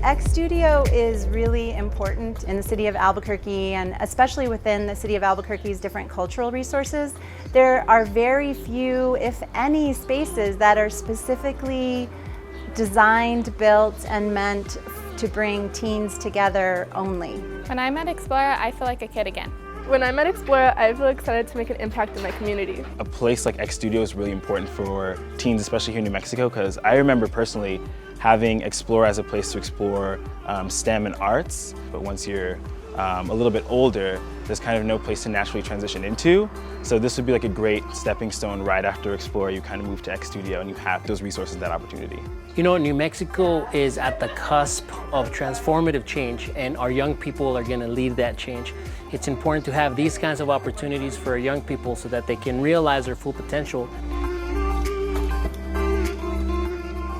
X Studio is really important in the city of Albuquerque, and especially within the city of Albuquerque's different cultural resources. There are very few, if any, spaces that are specifically designed, built, and meant to bring teens together only. When I'm at Explora, I feel like a kid again. When I'm at Explora, I feel excited to make an impact in my community. A place like X Studio is really important for teens, especially here in New Mexico, because I remember personally having Explora as a place to explore STEM and arts, but once you're a little bit older, there's kind of no place to naturally transition into. So this would be like a great stepping stone right after Explora. You kind of move to X Studio and you have those resources, that opportunity. You know, New Mexico is at the cusp of transformative change, and our young people are going to lead that change. It's important to have these kinds of opportunities for our young people so that they can realize their full potential.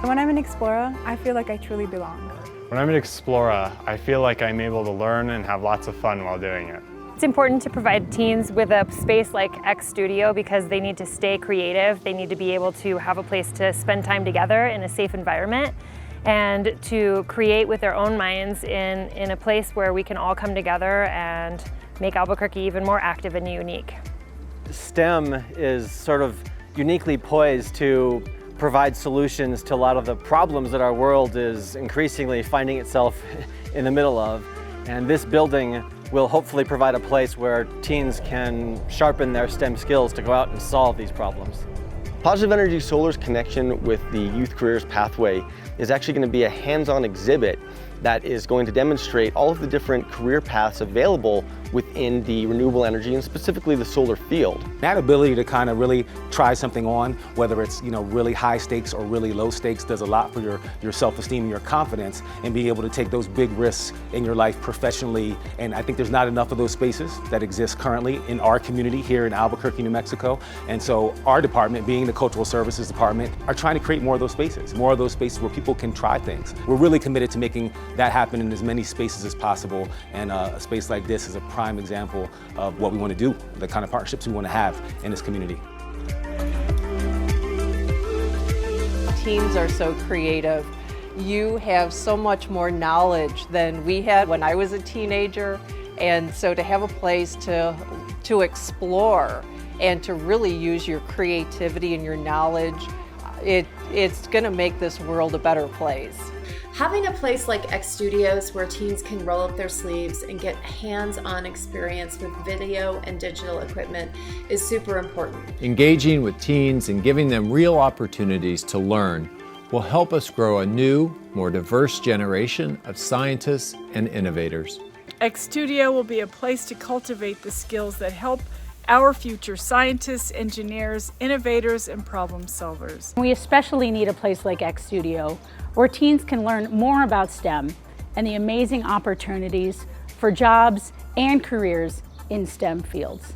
When I'm in Explora, I feel like I truly belong. When I'm at Explora, I feel like I'm able to learn and have lots of fun while doing it. It's important to provide teens with a space like X Studio because they need to stay creative. They need to be able to have a place to spend time together in a safe environment and to create with their own minds in a place where we can all come together and make Albuquerque even more active and unique. STEM is sort of uniquely poised to provide solutions to a lot of the problems that our world is increasingly finding itself in the middle of. And this building will hopefully provide a place where teens can sharpen their STEM skills to go out and solve these problems. Positive Energy Solar's connection with the Youth Careers Pathway is actually going to be a hands-on exhibit that is going to demonstrate all of the different career paths available within the renewable energy and specifically the solar field. That ability to kind of really try something on, whether it's really high stakes or really low stakes, does a lot for your self-esteem and your confidence, and being able to take those big risks in your life professionally. And I think there's not enough of those spaces that exist currently in our community here in Albuquerque, New Mexico. And so our department, being the Cultural Services Department, are trying to create more of those spaces where people can try things. We're really committed to making that happen in as many spaces as possible, and a space like this is a prime example of what we want to do, the kind of partnerships we want to have in this community. Teens are so creative. You have so much more knowledge than we had when I was a teenager, and so to have a place to explore and to really use your creativity and your knowledge, it's going to make this world a better place. Having a place like X Studios where teens can roll up their sleeves and get hands-on experience with video and digital equipment is super important. Engaging with teens and giving them real opportunities to learn will help us grow a new, more diverse generation of scientists and innovators. X Studio will be a place to cultivate the skills that help our future scientists, engineers, innovators, and problem solvers. We especially need a place like X Studio where teens can learn more about STEM and the amazing opportunities for jobs and careers in STEM fields.